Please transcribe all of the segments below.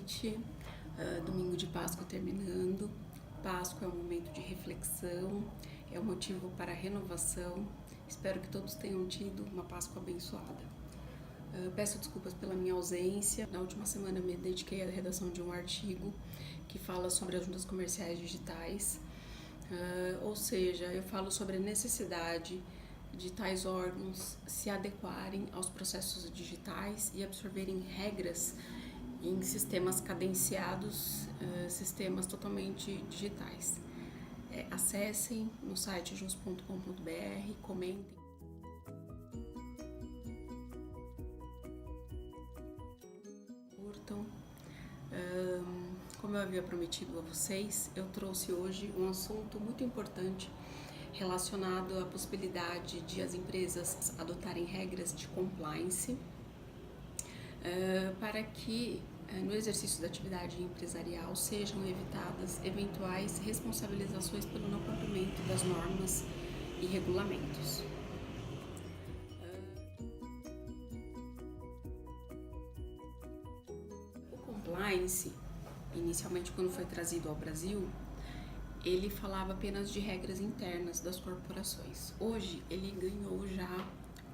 noite, domingo de Páscoa terminando. Páscoa é um momento de reflexão, é um motivo para renovação. Espero que todos tenham tido uma Páscoa abençoada. Peço desculpas pela minha ausência. Na última semana me dediquei à redação de um artigo que fala sobre as juntas comerciais digitais, ou seja, eu falo sobre a necessidade de tais órgãos se adequarem aos processos digitais e absorverem regras em sistemas cadenciados, sistemas totalmente digitais. Acessem no site jus.com.br, comentem. Curtam. Como eu havia prometido a vocês, eu trouxe hoje um assunto muito importante relacionado à possibilidade de as empresas adotarem regras de compliance para que no exercício da atividade empresarial sejam evitadas eventuais responsabilizações pelo não cumprimento das normas e regulamentos. O compliance, inicialmente quando foi trazido ao Brasil, ele falava apenas de regras internas das corporações. Hoje ele ganhou já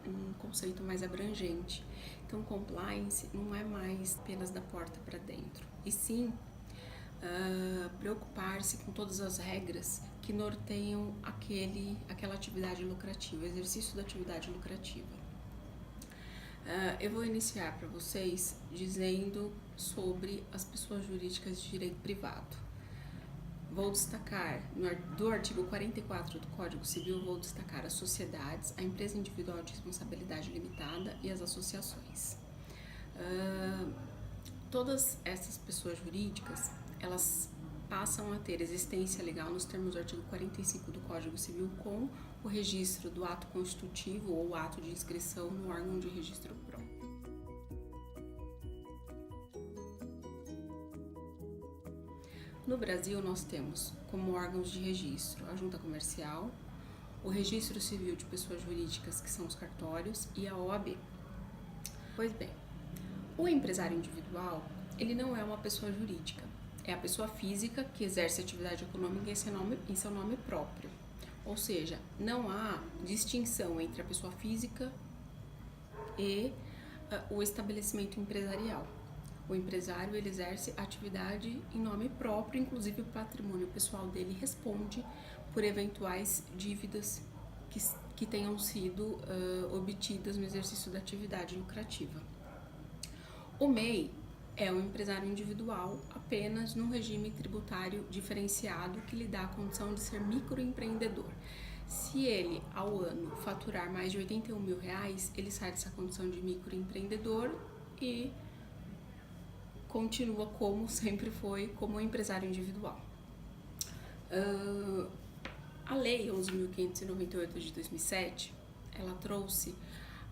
um conceito mais abrangente. Então, compliance não é mais apenas da porta para dentro, e sim preocupar-se com todas as regras que norteiam aquela atividade lucrativa, o exercício da atividade lucrativa. Eu vou iniciar para vocês dizendo sobre as pessoas jurídicas de direito privado. Vou destacar, do artigo 44 do Código Civil, vou destacar as sociedades, a empresa individual de responsabilidade limitada e as associações. Todas essas pessoas jurídicas, elas passam a ter existência legal nos termos do artigo 45 do Código Civil com o registro do ato constitutivo ou ato de inscrição no órgão de registro próprio. No Brasil, nós temos como órgãos de registro a Junta Comercial, o Registro Civil de Pessoas Jurídicas, que são os cartórios, e a OAB. Pois bem, o empresário individual, ele não é uma pessoa jurídica, é a pessoa física que exerce atividade econômica em seu nome próprio. Ou seja, não há distinção entre a pessoa física e o estabelecimento empresarial. O empresário, ele exerce atividade em nome próprio, inclusive o patrimônio pessoal dele responde por eventuais dívidas que tenham sido obtidas no exercício da atividade lucrativa. O MEI é um empresário individual apenas num regime tributário diferenciado que lhe dá a condição de ser microempreendedor. Se ele, ao ano, faturar mais de R$81 mil, ele sai dessa condição de microempreendedor e continua como sempre foi, como empresário individual. A Lei 11.598 de 2007, ela trouxe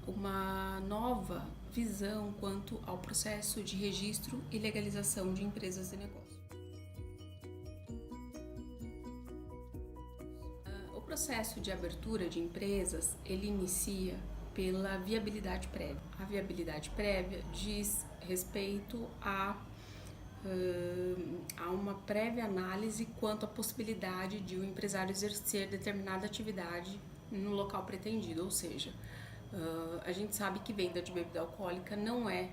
uma nova visão quanto ao processo de registro e legalização de empresas e negócios. O processo de abertura de empresas, ele inicia pela viabilidade prévia. A viabilidade prévia diz respeito a uma prévia análise quanto à possibilidade de o empresário exercer determinada atividade no local pretendido, ou seja, a gente sabe que venda de bebida alcoólica não é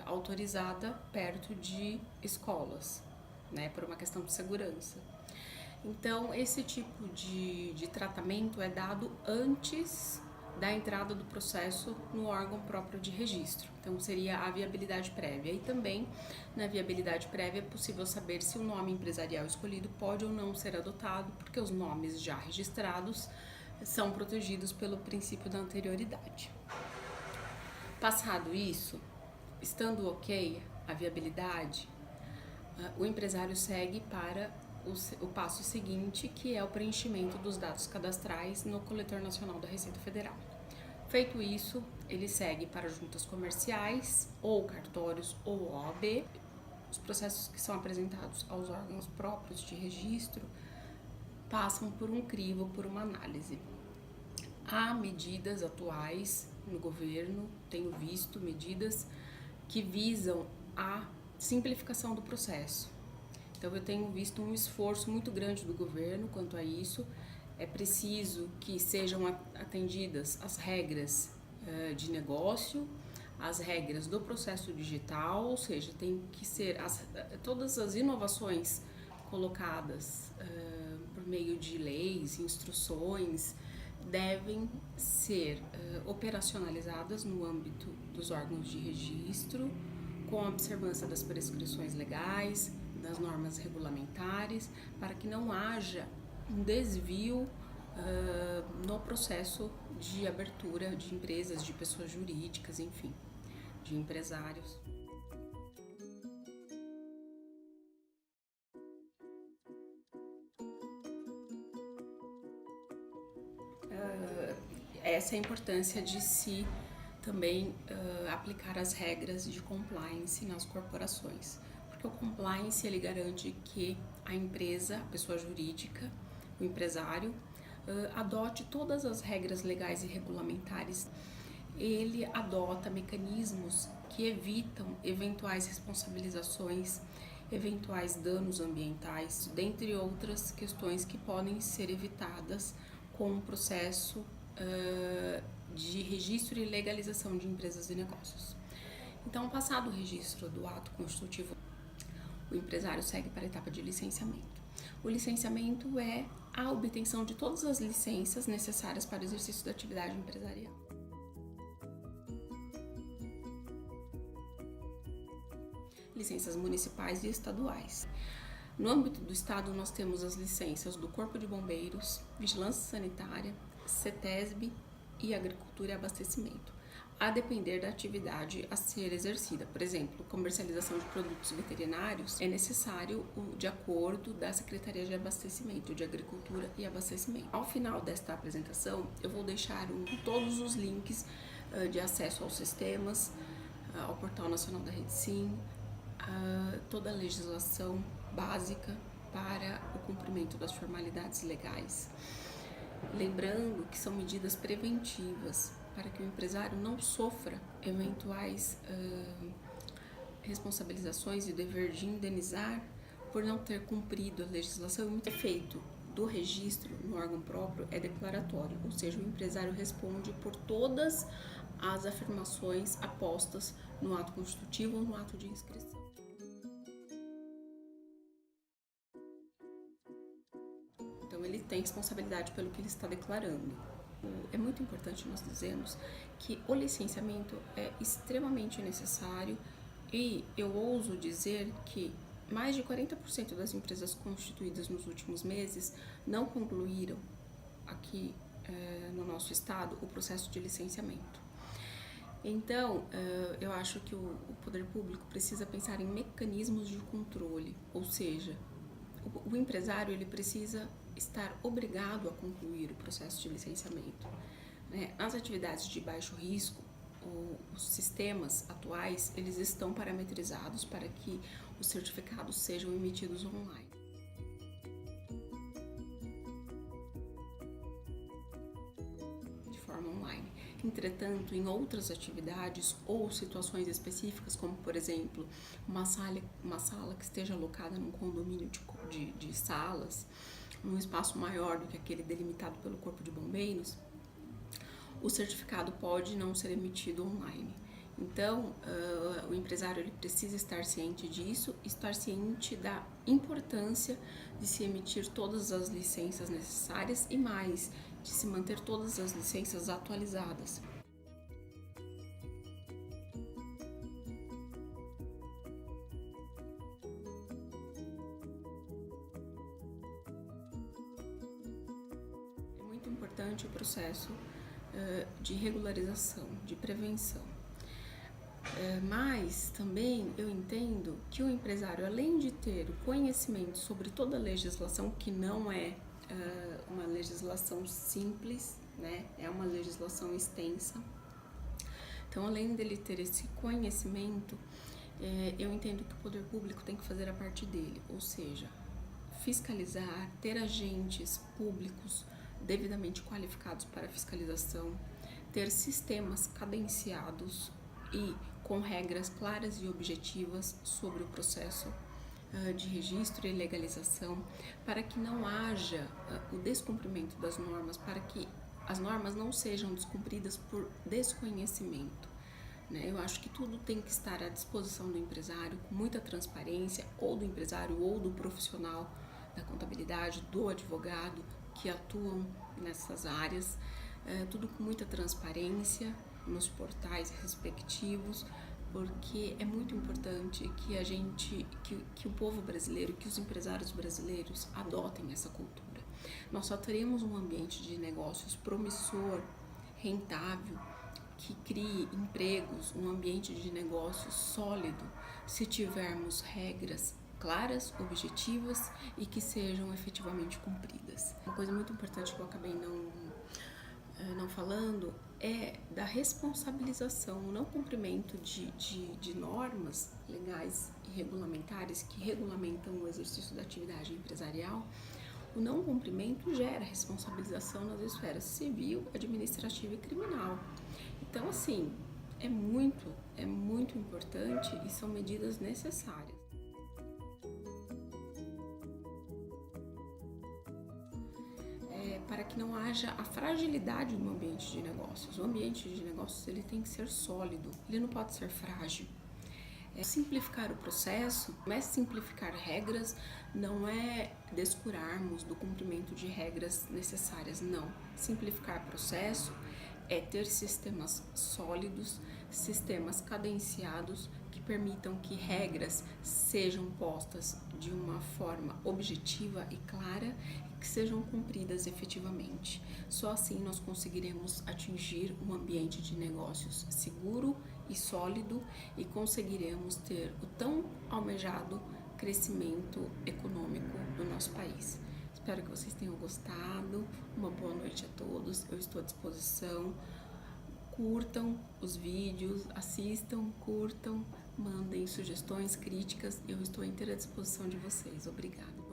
autorizada perto de escolas, né, por uma questão de segurança. Então, esse tipo de tratamento é dado antes da entrada do processo no órgão próprio de registro. Então, seria a viabilidade prévia. E também, na viabilidade prévia, é possível saber se o nome empresarial escolhido pode ou não ser adotado, porque os nomes já registrados são protegidos pelo princípio da anterioridade. Passado isso, estando ok a viabilidade, o empresário segue para o passo seguinte, que é o preenchimento dos dados cadastrais no Coletor Nacional da Receita Federal. Feito isso, ele segue para juntas comerciais, ou cartórios, ou OAB. Os processos que são apresentados aos órgãos próprios de registro passam por um crivo, por uma análise. Há medidas atuais no governo, tenho visto medidas que visam a Simplificação do processo. Então eu tenho visto um esforço muito grande do governo quanto a isso. É preciso que sejam atendidas as regras de negócio, as regras do processo digital, ou seja, tem que ser todas as inovações colocadas por meio de leis, instruções, devem ser operacionalizadas no âmbito dos órgãos de registro, com a observância das prescrições legais, das normas regulamentares, para que não haja um desvio no processo de abertura de empresas, de pessoas jurídicas, enfim, de empresários. Essa é a importância de se também aplicar as regras de compliance nas corporações, porque o compliance ele garante que a empresa, a pessoa jurídica, o empresário, adote todas as regras legais e regulamentares. Ele adota mecanismos que evitam eventuais responsabilizações, eventuais danos ambientais, dentre outras questões que podem ser evitadas com o processo de registro e legalização de empresas e negócios. Então, passado o registro do ato constitutivo, o empresário segue para a etapa de licenciamento. O licenciamento é a obtenção de todas as licenças necessárias para o exercício da atividade empresarial. Licenças municipais e estaduais. No âmbito do Estado, nós temos as licenças do Corpo de Bombeiros, Vigilância Sanitária, CETESB e Agricultura e Abastecimento, a depender da atividade a ser exercida. Por exemplo, comercialização de produtos veterinários é necessário de acordo da Secretaria de Abastecimento, de Agricultura e Abastecimento. Ao final desta apresentação, eu vou deixar todos os links de acesso aos sistemas, ao Portal Nacional da Rede Sim, toda a legislação básica para o cumprimento das formalidades legais. Lembrando que são medidas preventivas para que o empresário não sofra eventuais responsabilizações e o dever de indenizar por não ter cumprido a legislação. O efeito do registro no órgão próprio é declaratório, ou seja, o empresário responde por todas as afirmações apostas no ato constitutivo ou no ato de inscrição. Então, ele tem responsabilidade pelo que ele está declarando. É muito importante nós dizermos que o licenciamento é extremamente necessário e eu ouso dizer que mais de 40% das empresas constituídas nos últimos meses não concluíram aqui no nosso estado o processo de licenciamento. Então, eu acho que o poder público precisa pensar em mecanismos de controle, ou seja, o empresário ele precisa estar obrigado a concluir o processo de licenciamento. As atividades de baixo risco, os sistemas atuais, eles estão parametrizados para que os certificados sejam emitidos online. De forma online. Entretanto, em outras atividades ou situações específicas, como por exemplo, uma sala que esteja alocada num condomínio de salas, num espaço maior do que aquele delimitado pelo Corpo de Bombeiros, o certificado pode não ser emitido online. Então, o empresário ele precisa estar ciente disso, estar ciente da importância de se emitir todas as licenças necessárias e mais, de se manter todas as licenças atualizadas. É muito importante o processo de regularização, de prevenção. Mas também eu entendo que o empresário, além de ter o conhecimento sobre toda a legislação, que não é uma legislação simples, né? É uma legislação extensa. Então, além dele ter esse conhecimento, eu entendo que o poder público tem que fazer a parte dele, ou seja, fiscalizar, ter agentes públicos devidamente qualificados para fiscalização, ter sistemas cadenciados e com regras claras e objetivas sobre o processo de registro e legalização, para que não haja o descumprimento das normas, para que as normas não sejam descumpridas por desconhecimento. Eu acho que tudo tem que estar à disposição do empresário, com muita transparência, ou do empresário ou do profissional da contabilidade, do advogado que atuam nessas áreas, tudo com muita transparência nos portais respectivos, porque é muito importante que o povo brasileiro, que os empresários brasileiros adotem essa cultura. Nós só teremos um ambiente de negócios promissor, rentável, que crie empregos, um ambiente de negócios sólido, se tivermos regras claras, objetivas e que sejam efetivamente cumpridas. Uma coisa muito importante que eu acabei não falando é da responsabilização, o não cumprimento de normas legais e regulamentares que regulamentam o exercício da atividade empresarial. O não cumprimento gera responsabilização nas esferas civil, administrativa e criminal. Então, assim, é muito importante e são medidas necessárias. Para que não haja a fragilidade no ambiente de negócios. O ambiente de negócios ele tem que ser sólido, ele não pode ser frágil. Simplificar o processo não é simplificar regras, não é descurarmos do cumprimento de regras necessárias, não. Simplificar processo é ter sistemas sólidos, sistemas cadenciados que permitam que regras sejam postas de uma forma objetiva e clara e que sejam cumpridas efetivamente. Só assim nós conseguiremos atingir um ambiente de negócios seguro e sólido e conseguiremos ter o tão almejado crescimento econômico do nosso país. Espero que vocês tenham gostado. Uma boa noite a todos. Eu estou à disposição. Curtam os vídeos, assistam, curtam, mandem sugestões, críticas. Eu estou à inteira disposição de vocês. Obrigada.